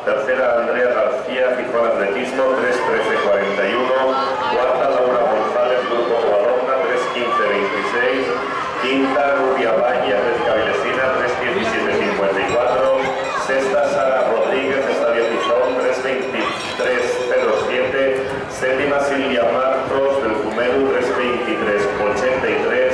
Tercera, Andrea García, Gijón Atletismo, 3:13:41. Cuarta, Laura González, Grupo Covadonga, 3:15:26. Quinta, Nuria Valle, Atlética Vilesina, 3:17:54. Sexta, Sara Rodríguez, Estadio Gijón, 3:23:07. Séptima, Silvia Marcos, del Fumeru, 3:23:83.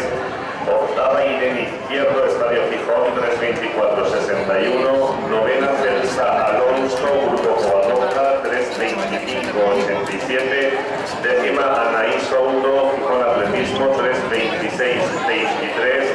Octava, Irene Izquierdo, Estadio Gijón, 3:24:61. Novena, Celsa Alonso, Grupo Covadonga, 3:25:87. Décima, Anaí Souto, Gijón Atletismo, 3:26:23.